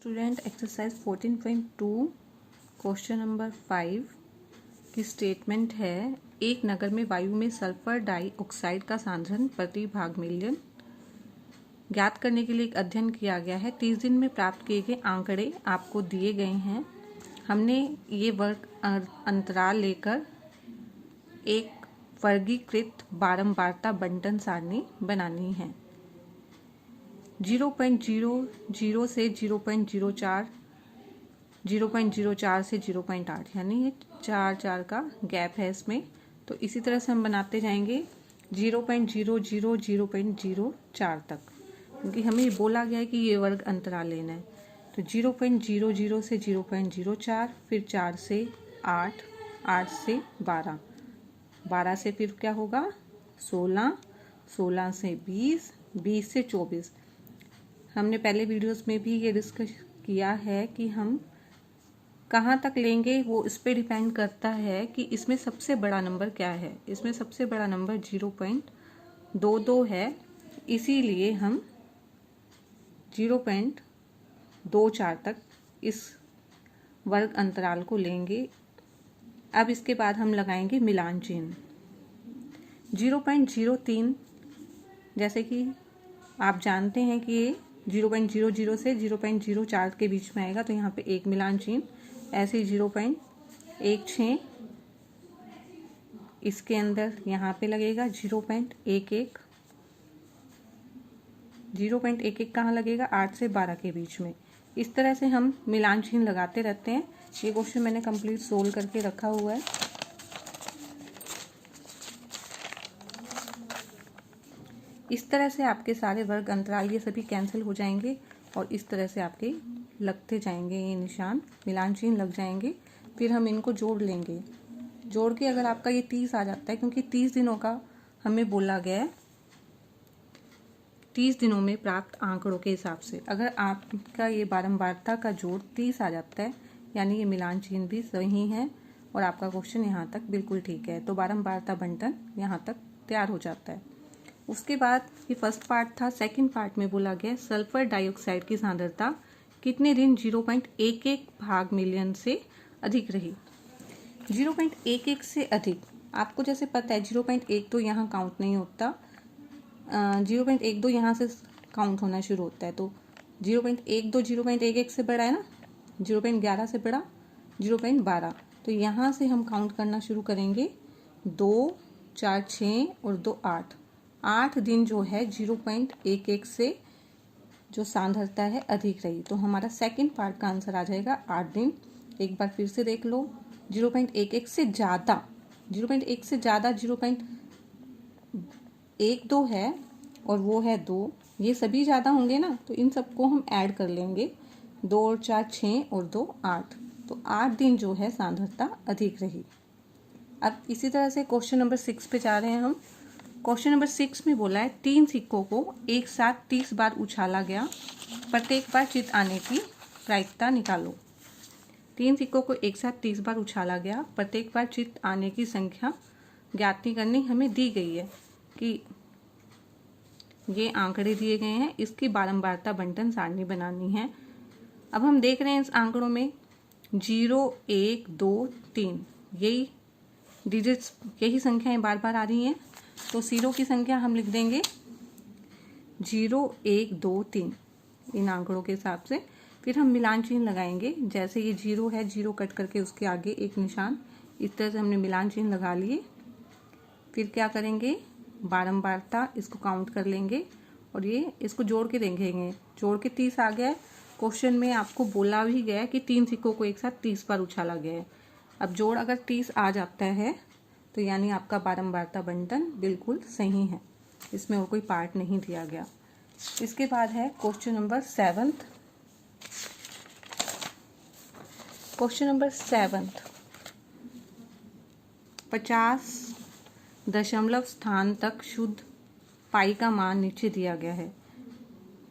Student exercise 14.2 question number 5 की statement है, एक नगर में वायु में सल्फर डाइऑक्साइड का सांद्रण प्रति भाग मिलियन ज्ञात करने के लिए एक अध्ययन किया गया है। 30 दिन में प्राप्त किए गए आंकड़े आपको दिए गए हैं। हमने ये वर्ग अंतराल लेकर एक वर्गीकृत बारंबारता बंटन सारणी बनानी है। 0.00 से 0.04, 0.04 से 0.8, यानी ये 4 का गैप है इसमें। तो इसी तरह से हम बनाते जाएंगे 0.00 0.04 तक, क्योंकि हमें बोला गया है कि ये वर्ग अंतराल लेना है। तो 0.00 से 0.04, फिर 4 से 8, 8 से 12, 12 से फिर क्या होगा 16, 16 से 20, 20 से 24। हमने पहले वीडियोस में भी ये डिस्कस किया है कि हम कहाँ तक लेंगे, वो इस पे डिपेंड करता है कि इसमें सबसे बड़ा नंबर क्या है। इसमें सबसे बड़ा नंबर 0.22 है, इसीलिए हम 0.24 तक इस वर्ग अंतराल को लेंगे। अब इसके बाद हम लगाएंगे मिलान चिन्ह। 0.03, जैसे कि आप जानते हैं कि ये 0.00 से 0.04 के बीच में आएगा, तो यहाँ पे एक मिलान चिन्ह। ऐसे ही 0.16 इसके अंदर यहाँ पे लगेगा। 0.11, 0.11 कहाँ लगेगा 8 से 12 के बीच में। इस तरह से हम मिलान चिन्ह लगाते रहते हैं। ये क्वेश्चन मैंने कंप्लीट सोल्व करके रखा हुआ है। इस तरह से आपके सारे वर्ग अंतराल ये सभी कैंसिल हो जाएंगे और इस तरह से आपके लगते जाएंगे, ये निशान मिलान चिन्ह लग जाएंगे। फिर हम इनको जोड़ लेंगे। जोड़ के अगर आपका ये 30 आ जाता है, क्योंकि 30 दिनों का हमें बोला गया है, 30 दिनों में प्राप्त आंकड़ों के हिसाब से अगर आपका ये बारंबारता का जोड़ 30 आ जाता है, यानी ये मिलान चिन्ह भी सही है और आपका क्वेश्चन यहाँ तक बिल्कुल ठीक है। तो बारंबारता बंटन यहाँ तक तैयार हो जाता है। उसके बाद ये फर्स्ट पार्ट था। सेकंड पार्ट में बोला गया सल्फर डाइऑक्साइड की सांद्रता कितने दिन 0.11 भाग मिलियन से अधिक रही। 0.11 से अधिक, आपको जैसे पता है 0.12 यहाँ काउंट नहीं होता, 0.12 यहाँ से काउंट होना शुरू होता है। तो 0.12 0.11 से बड़ा है ना, 0.11 से बड़ा 0.12, तो यहाँ से हम काउंट करना शुरू करेंगे। 2, 4, 6 और 2, 8, 8 दिन जो है 0.11 से जो सांद्रता है अधिक रही। तो हमारा सेकंड पार्ट का आंसर आ जाएगा 8 दिन। एक बार फिर से देख लो, 0.11 से ज़्यादा, 0.1 से ज़्यादा 0.12 है और वो है 2, ये सभी ज़्यादा होंगे ना, तो इन सबको हम ऐड कर लेंगे। 2 और 4 6 और 2 8, तो 8 दिन जो है सांद्रता अधिक रही। अब इसी तरह से क्वेश्चन नंबर 6 पे जा रहे हैं हम। क्वेश्चन नंबर 6 में बोला है 3 सिक्कों को एक साथ 30 बार उछाला गया, प्रत्येक बार चित आने की प्रायिकता निकालो। 3 सिक्कों को एक साथ 30 बार उछाला गया, प्रत्येक बार चित आने की संख्या ज्ञात करनी हमें दी गई है कि ये आंकड़े दिए गए हैं, इसकी बारंबारता बंटन सारणी बनानी है। अब हम देख रहे हैं इस आंकड़ों में 0 1 2 3 यही डिजिट्स, यही संख्याएं बार बार आ रही हैं। तो सीरो की संख्या हम लिख देंगे 0 1 2 3 इन आंकड़ों के हिसाब से। फिर हम मिलान चिन्ह लगाएंगे। जैसे ये 0 है, 0 कट करके उसके आगे एक निशान, इस तरह से हमने मिलान चिन्ह लगा लिए। फिर क्या करेंगे, बारंबारता इसको काउंट कर लेंगे और ये इसको जोड़ के देखेंगे। जोड़ के 30 आ गया है। क्वेश्चन में आपको बोला भी गया है कि 3 सिक्कों को एक साथ 30 बार उछाला गया है। अब जोड़ अगर 30 आ जाता है तो यानी आपका बारंबारता बंटन बिल्कुल सही है, इसमें और कोई पार्ट नहीं दिया गया। इसके बाद है क्वेश्चन नंबर 7। क्वेश्चन नंबर 7, 50 दशमलव स्थान तक शुद्ध पाई का मान नीचे दिया गया है।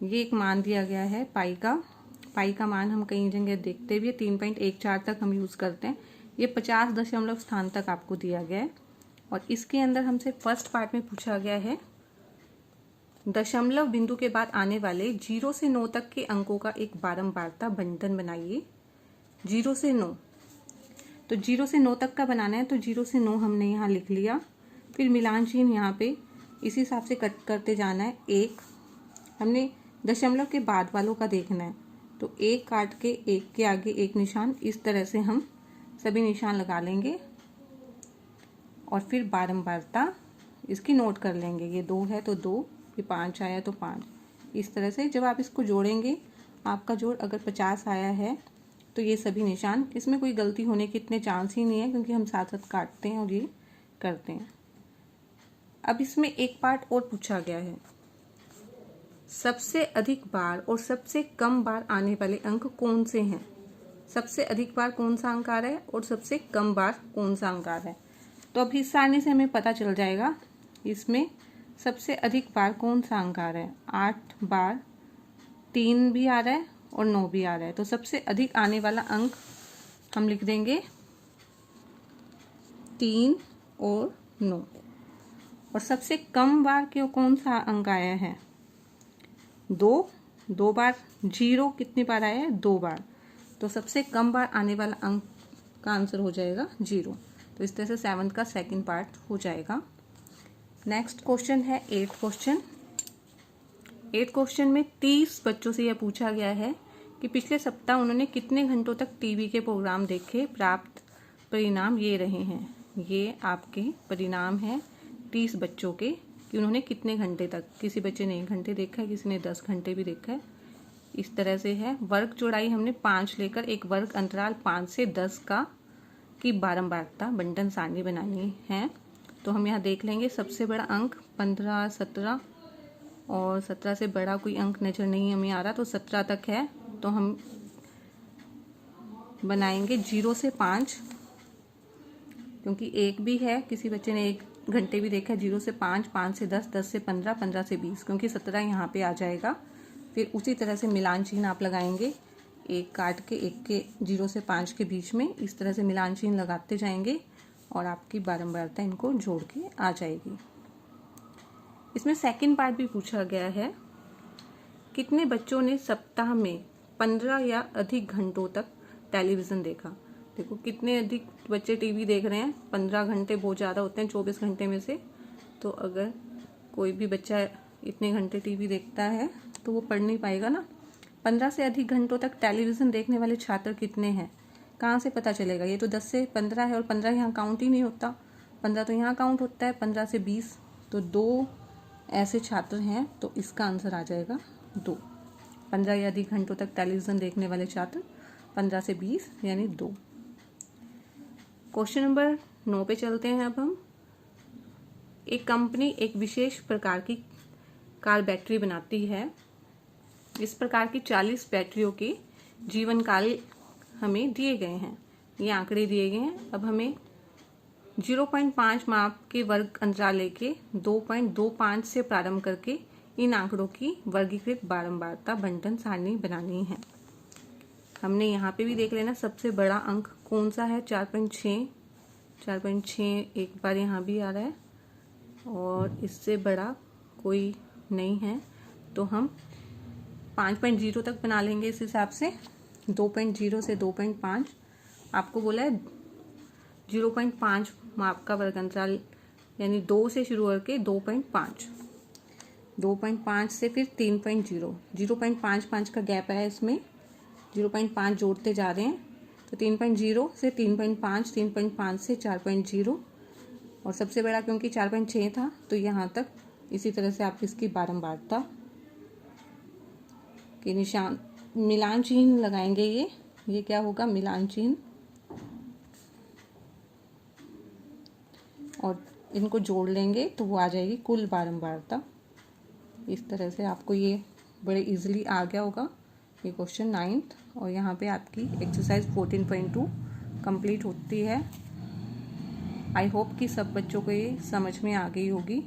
ये एक मान दिया गया है पाई का मान हम कई जगह देखते भी 3.14 तक हम यूज़ करते हैं। ये 50 दशमलव स्थान तक आपको दिया गया है और इसके अंदर हमसे फर्स्ट पार्ट में पूछा गया है दशमलव बिंदु के बाद आने वाले 0 से 9 तक के अंकों का एक बारंबारता बंटन बनाइए। 0 से 9, तो 0 से 9 तक का बनाना है, तो 0 से 9 हमने यहाँ लिख लिया। फिर मिलान चिन्ह यहाँ पे इसी हिसाब से कट करते जाना है। 1 हमने दशमलव के बाद वालों का देखना है, तो 1 काट के 1 के आगे एक निशान, इस तरह से हम सभी निशान लगा लेंगे और फिर बारंबारता इसकी नोट कर लेंगे। ये 2 है तो 2, फिर 5 आया तो 5। इस तरह से जब आप इसको जोड़ेंगे, आपका जोड़ अगर 50 आया है तो ये सभी निशान, इसमें कोई गलती होने के इतने चांस ही नहीं है क्योंकि हम साथ साथ काटते हैं और ये करते हैं। अब इसमें एक पार्ट और पूछा गया है, सबसे अधिक बार और सबसे कम बार आने वाले अंक कौन से हैं। सबसे अधिक बार कौन सा अंक आ रहा है और सबसे कम बार कौन सा अंक आ रहा है। तो अब हिस्सा आने से हमें पता चल जाएगा इसमें सबसे अधिक बार कौन सा अंक आ रहा है। 8 बार, 3 भी आ रहा है और 9 भी आ रहा है। तो सबसे अधिक आने वाला अंक हम लिख देंगे 3 और 9। और सबसे कम बार क्यों कौन सा अंक आया है, 2 बार। 0 कितनी बार आया है, 2 बार। तो सबसे कम बार आने वाला अंक का आंसर हो जाएगा 0। तो इस तरह से 7th का सेकंड पार्ट हो जाएगा। नेक्स्ट क्वेश्चन है 8th क्वेश्चन। 8th क्वेश्चन में 30 बच्चों से यह पूछा गया है कि पिछले सप्ताह उन्होंने कितने घंटों तक टीवी के प्रोग्राम देखे, प्राप्त परिणाम ये रहे हैं। ये आपके परिणाम हैं 30 बच्चों के कि उन्होंने कितने घंटे तक, किसी बच्चे ने 1 घंटे देखा है, किसी ने 10 घंटे भी देखा है। इस तरह से है। वर्ग चौड़ाई हमने 5 लेकर एक वर्ग अंतराल 5 से 10 का की बारंबारता बंटन सारणी बनानी है। तो हम यहाँ देख लेंगे सबसे बड़ा अंक 15, 17 और 17 से बड़ा कोई अंक नजर नहीं हमें आ रहा, तो 17 तक है। तो हम बनाएंगे 0 से 5, क्योंकि 1 भी है, किसी बच्चे ने 1 घंटे भी देखा है। 0 से 5, 5 से 10, 10 से 15, 15 से 20, क्योंकि 17 यहाँ पे आ जाएगा। फिर उसी तरह से मिलान चिन्ह आप लगाएंगे, 1 काट के 1 के 0 से 5 के बीच में इस तरह से मिलान चिन्ह लगाते जाएंगे और आपकी बारंबारता इनको जोड़ के आ जाएगी। इसमें सेकंड पार्ट भी पूछा गया है, कितने बच्चों ने सप्ताह में 15 या अधिक घंटों तक टेलीविज़न देखा। देखो कितने अधिक बच्चे टीवी देख रहे हैं, 15 घंटे बहुत ज़्यादा होते हैं 24 घंटे में से। तो अगर कोई भी बच्चा इतने घंटे टीवी देखता है तो वो पढ़ नहीं पाएगा ना। 15 से अधिक घंटों तक टेलीविज़न देखने वाले छात्र कितने हैं, कहाँ से पता चलेगा। ये तो 10 से 15 है और 15 यहाँ काउंट ही नहीं होता, 15 तो यहाँ काउंट होता है। 15 से 20, तो 2 ऐसे छात्र हैं, तो इसका आंसर आ जाएगा 2। 15 या अधिक घंटों तक टेलीविज़न देखने वाले छात्र 15 से 20 यानी 2। क्वेश्चन नंबर 9 पे चलते हैं। अब हम, एक कंपनी एक विशेष प्रकार की कार बैटरी बनाती है। इस प्रकार की 40 बैटरियों के जीवन काल हमें दिए गए हैं, ये आंकड़े दिए गए हैं। अब हमें 0.5 माप के वर्ग अंतराल लेके 2.25 से प्रारंभ करके इन आंकड़ों की वर्गीकृत बारंबारता बंटन सारणी बनानी है। हमने यहाँ पे भी देख लेना सबसे बड़ा अंक कौन सा है, 4.6। 4.6 एक बार यहाँ भी आ रहा है और इससे बड़ा कोई नहीं है, तो हम 5.0 तक बना लेंगे इस हिसाब से। 2.0 से 2.5 आपको बोला है 0.5 माप का वर्ग अंतराल, यानी 2 से शुरू करके 2.5, 2.5 से फिर 3.0, 0.55 का गैप है इसमें, 0.5 जोड़ते जा रहे हैं। तो 3.0 से 3.5, 3.5 से 4.0 और सबसे बड़ा क्योंकि 4.6 था तो यहाँ तक। इसी तरह से आप इसकी बारंबारता के निशान मिलान चिन्ह लगाएंगे। ये क्या होगा, मिलान चिन्ह, और इनको जोड़ लेंगे तो वो आ जाएगी कुल बारंबारता। इस तरह से आपको ये बड़े इजीली आ गया होगा ये क्वेश्चन 9th। और यहाँ पे आपकी एक्सरसाइज 14.2 कंप्लीट होती है। आई होप कि सब बच्चों को ये समझ में आ गई होगी।